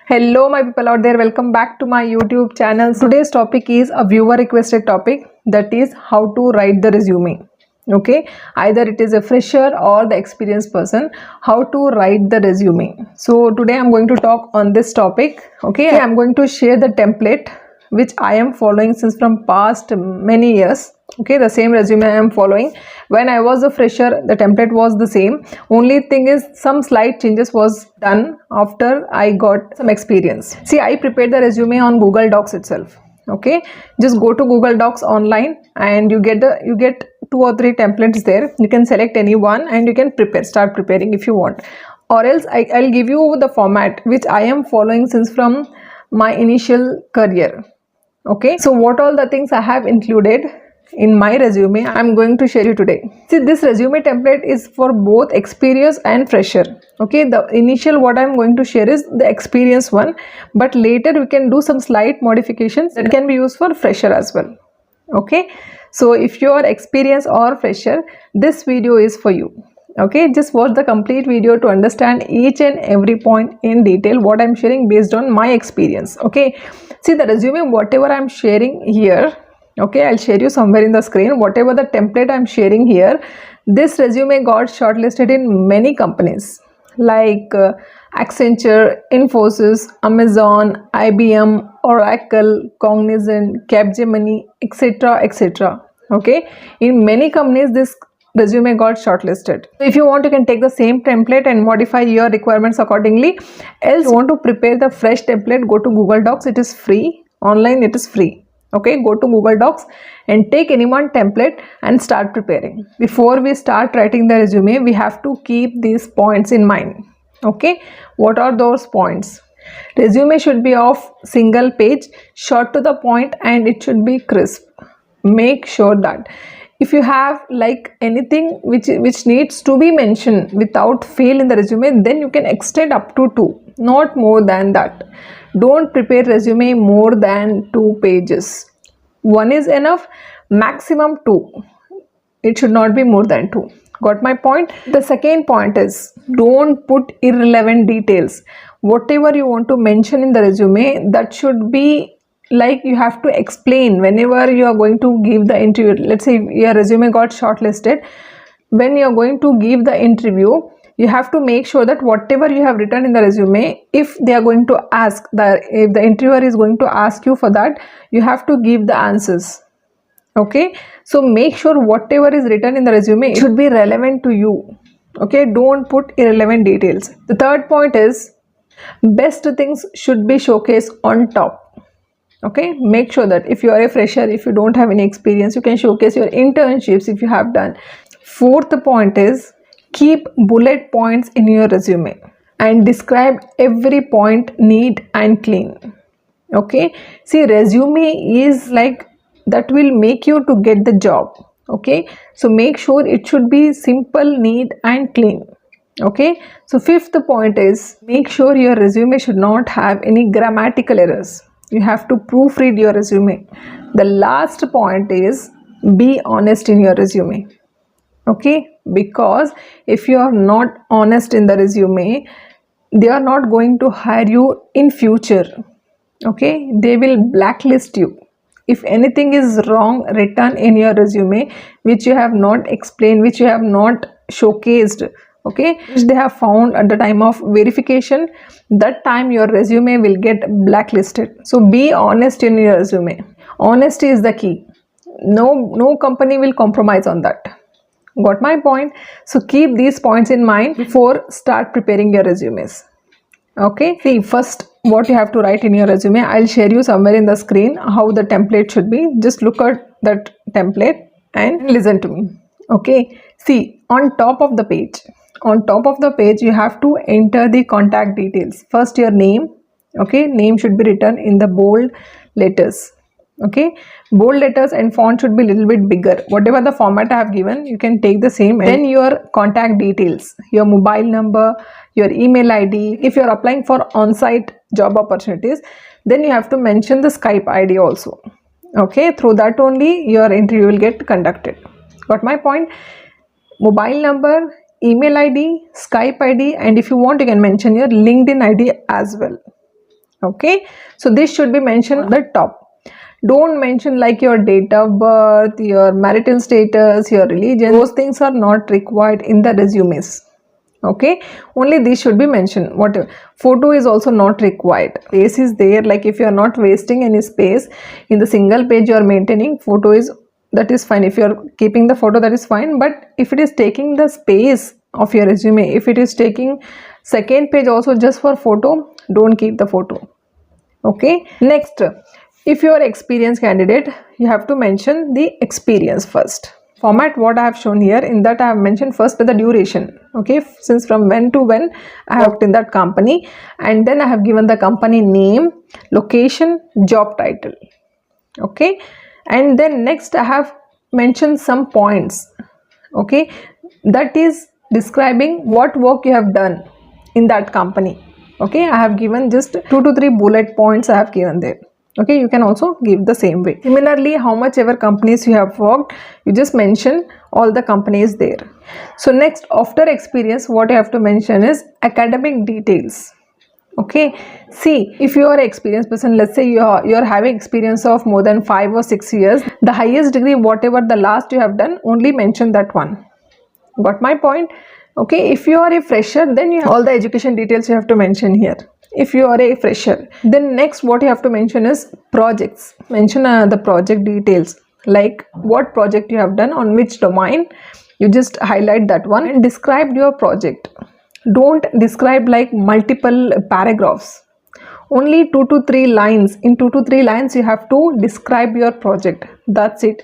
Hello my people out there, welcome back to my YouTube channel. Today's topic is a viewer requested topic, that is how to write the resume. Okay, either it is a fresher or the experienced person, how to write the resume. So today I'm going to talk on this topic. Okay, I'm going to share the template which I am following since from past many years. Okay, the same resume I am following. When I was a fresher, the template was the same. Only thing is some slight changes was done after I got some experience. See, I prepared the resume on Google Docs itself. Okay, just go to Google Docs online and you get 2 or 3 templates there. You can select any one and you can start preparing if you want, or else I'll give you the format which I am following since from my initial career. Okay, so what all the things I have included in my resume I'm going to share you today. See, this resume template is for both experienced and fresher. Okay, the initial what I'm going to share is the experienced one, but later we can do some slight modifications that can be used for fresher as well. Okay, so if you are experienced or fresher, this video is for you. Okay, just watch the complete video to understand each and every point in detail what I'm sharing based on my experience. Okay, see, the resume whatever I'm sharing here, okay, I'll share you somewhere in the screen. Whatever the template I'm sharing here, this resume got shortlisted in many companies like Accenture, Infosys, Amazon, IBM, Oracle, Cognizant, Capgemini, etc, etc. Okay, in many companies this resume got shortlisted. If you want, you can take the same template and modify your requirements accordingly. Else, you want to prepare the fresh template, go to Google Docs. It is free. Online it is free. Okay, go to Google Docs and take any one template and start preparing. Before we start writing the resume, we have to keep these points in mind. Okay, what are those points? Resume should be of single page, short to the point, and it should be crisp. Make sure that if you have like anything which needs to be mentioned without fail in the resume, then you can extend up to 2, not more than that. Don't prepare resume more than 2 pages. 1 is enough, maximum 2. It should not be more than 2. Got my point? The second point is, don't put irrelevant details. Whatever you want to mention in the resume, that should be like you have to explain whenever you are going to give the interview. Let's say your resume got shortlisted. When you are going to give the interview, you have to make sure that whatever you have written in the resume, if they are going to ask, if the interviewer is going to ask you for that, you have to give the answers. Okay, so make sure whatever is written in the resume should be relevant to you. Okay, don't put irrelevant details. The third point is, best things should be showcased on top. Okay, make sure that if you are a fresher, if you don't have any experience, you can showcase your internships if you have done. Fourth point is, keep bullet points in your resume and describe every point neat and clean. Okay, see, resume is like that will make you to get the job. Okay, so make sure it should be simple, neat and clean. Okay, so fifth point is, make sure your resume should not have any grammatical errors. You have to proofread your resume. The last point is, be honest in your resume. Okay, because if you are not honest in the resume, they are not going to hire you in future. Okay, they will blacklist you if anything is wrong written in your resume, which you have not explained, which you have not showcased. Okay, which they have found at the time of verification, that time your resume will get blacklisted. So be honest in your resume. Honesty is the key. No company will compromise on that. Got my point? So keep these points in mind before start preparing your resumes. Okay, see, first what you have to write in your resume, I'll share you somewhere in the screen how the template should be. Just look at that template and listen to me. Okay, see, on top of the page, you have to enter the contact details. First, your name. Okay, name should be written in the bold letters. Okay, bold letters and font should be a little bit bigger. Whatever the format I have given, you can take the same. Then your contact details, your mobile number, your email ID. If you are applying for on-site job opportunities, then you have to mention the Skype ID also. Okay, through that only your interview will get conducted. Got my point? Mobile number, email ID, Skype ID, and if you want, you can mention your LinkedIn ID as well. Okay, so this should be mentioned at the top. Don't mention like your date of birth, your marital status, your religion. Those things are not required in the resumes. Okay, only this should be mentioned. Whatever photo is also not required. Space is there, like if you are not wasting any space in the single page you are maintaining, photo is, that is fine. If you are keeping the photo, that is fine. But if it is taking the space of your resume, if it is taking second page also just for photo, don't keep the photo. Okay, next, if you are experienced candidate, you have to mention the experience first. Format what I have shown here, in that I have mentioned first the duration. Okay, since from when to when I have worked in that company, and then I have given the company name, location, job title. Okay, and then next I have mentioned some points. Okay, that is describing what work you have done in that company. Okay, I have given just 2 to 3 bullet points I have given there. Okay, you can also give the same way. Similarly, how much ever companies you have worked, you just mention all the companies there. So next, after experience, what you have to mention is academic details. Okay, see, if you are an experienced person, let's say you're having experience of more than 5 or 6 years, the highest degree, whatever the last you have done, only mention that one. Got my point? Okay, if you are a fresher, then you have all the education details you have to mention here. If you are a fresher, then next what you have to mention is projects. Mention the project details, like what project you have done on which domain. You just highlight that one and describe your project. Don't describe like multiple paragraphs. Only 2 to 3 lines. In 2 to 3 lines you have to describe your project. That's it.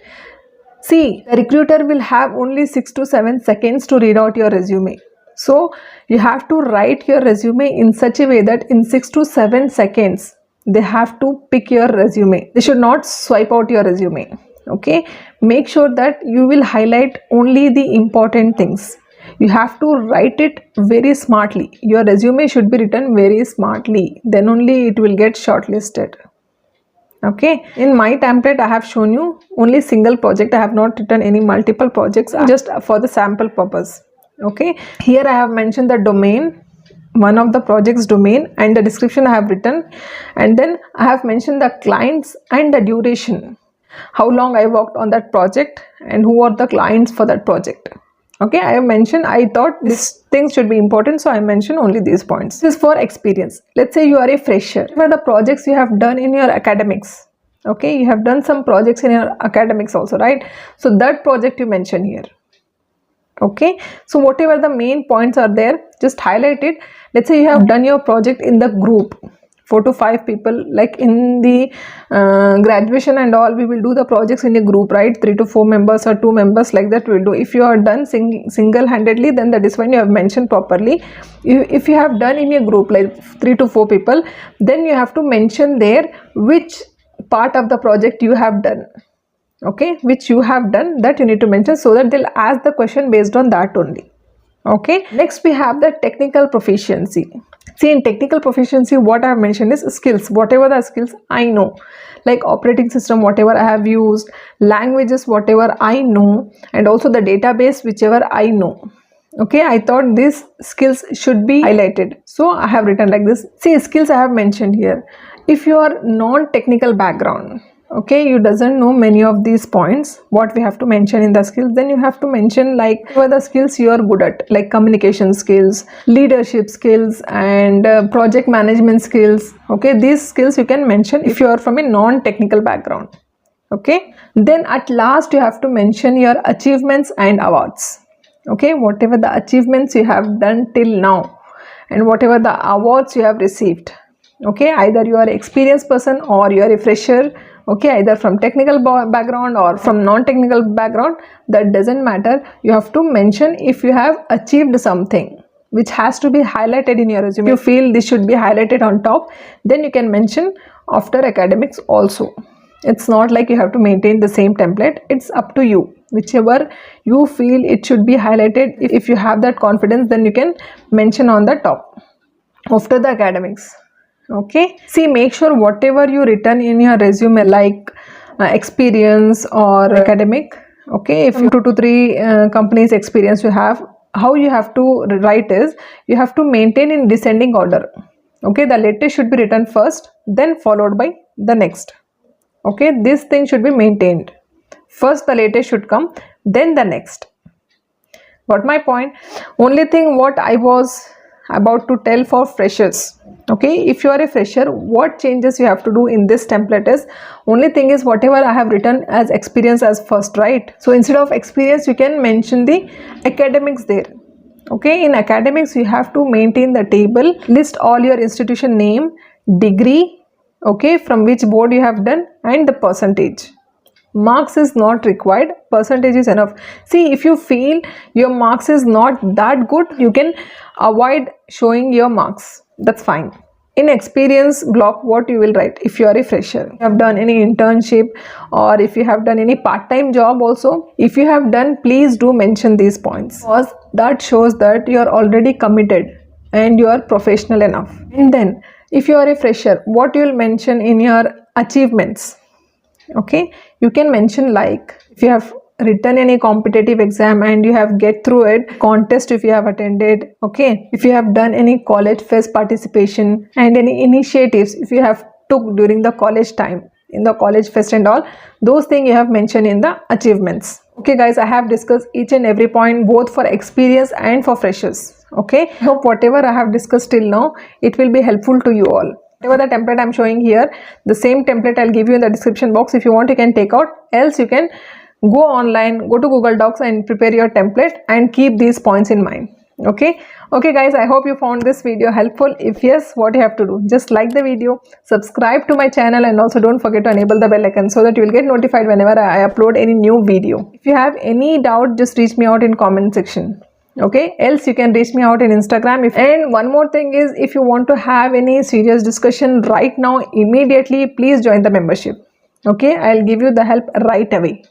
See, the recruiter will have only 6 to 7 seconds to read out your resume. So you have to write your resume in such a way that in 6 to 7 seconds they have to pick your resume. They should not swipe out your resume. Okay, make sure that you will highlight only the important things. You have to write it very smartly. Your resume should be written very smartly, then only it will get shortlisted. Okay, in my template I have shown you only single project. I have not written any multiple projects, just for the sample purpose. Okay, here I have mentioned the domain, one of the project's domain, and the description I have written, and then I have mentioned the clients and the duration, how long I worked on that project and who are the clients for that project. Okay, I have mentioned, I thought these things should be important, so I mentioned only these points. This is for experience. Let's say you are a fresher. What are the projects you have done in your academics? Okay, you have done some projects in your academics also, right? So that project you mention here. Okay, so whatever the main points are there, just highlight it. Let's say you have done your project in the group, 4 to 5 people, like in the graduation and all, we will do the projects in a group, right? 3 to 4 members or 2 members, like that we'll do. If you are done single-handedly, then that is when you have mentioned properly. If you have done in a group like 3 to 4 people, then you have to mention there which part of the project you have done. Okay, which you have done, that you need to mention, so that they'll ask the question based on that only. Okay, next we have the technical proficiency. See, in technical proficiency, what I have mentioned is skills, whatever the skills I know, like operating system, whatever I have used, languages, whatever I know, and also the database, whichever I know. Okay, I thought these skills should be highlighted, so I have written like this. See, skills I have mentioned here. If you are non-technical background, okay, you doesn't know many of these points, what we have to mention in the skills, then you have to mention like what the skills you are good at, like communication skills, leadership skills, and project management skills. Okay, these skills you can mention if you are from a non-technical background. Okay, then at last you have to mention your achievements and awards. Okay, whatever the achievements you have done till now and whatever the awards you have received. Okay, either you are an experienced person or you are a fresher. Okay, either from technical background or from non-technical background, that doesn't matter. You have to mention if you have achieved something which has to be highlighted in your resume. If you feel this should be highlighted on top, then you can mention after academics also. It's not like you have to maintain the same template. It's up to you. Whichever you feel it should be highlighted, if you have that confidence, then you can mention on the top after the academics. Okay, see, make sure whatever you written in your resume, like experience or academic, okay, if 2 to 3 companies experience you have, how you have to write is, you have to maintain in descending order. Okay, the latest should be written first, then followed by the next. Okay, this thing should be maintained. First the latest should come, then the next. Got my point? Only thing what I was about to tell for freshers. Okay, if you are a fresher, what changes you have to do in this template is, only thing is whatever I have written as experience as first, right? So instead of experience, you can mention the academics there. Okay, in academics you have to maintain the table, list all your institution name, degree, okay, from which board you have done, and the percentage. Marks is not required, percentage is enough. See, if you feel your marks is not that good, you can avoid showing your marks, that's fine. In experience block, what you will write if you are a fresher, you have done any internship, or if you have done any part-time job also, if you have done, please do mention these points, because that shows that you are already committed and you are professional enough. And then if you are a fresher, what you will mention in your achievements? Okay, you can mention like if you have written any competitive exam and you have get through it, contest if you have attended, okay, if you have done any college fest participation and any initiatives if you have took during the college time in the college fest and all, those things you have mentioned in the achievements. Okay guys, I have discussed each and every point both for experience and for freshers. Okay, I hope whatever I have discussed till now, it will be helpful to you all. Whatever the template I'm showing here, the same template I'll give you in the description box. If you want, you can take out, else you can go online, go to Google Docs and prepare your template and keep these points in mind. Okay guys, I hope you found this video helpful. If yes, what you have to do, just like the video, subscribe to my channel, and also don't forget to enable the bell icon so that you will get notified whenever I upload any new video. If you have any doubt, just reach me out in comment section. Okay, else you can reach me out in Instagram. And one more thing is, if you want to have any serious discussion right now immediately, please join the membership. Okay, I'll give you the help right away.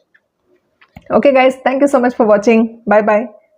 Okay guys, thank you so much for watching. Bye bye.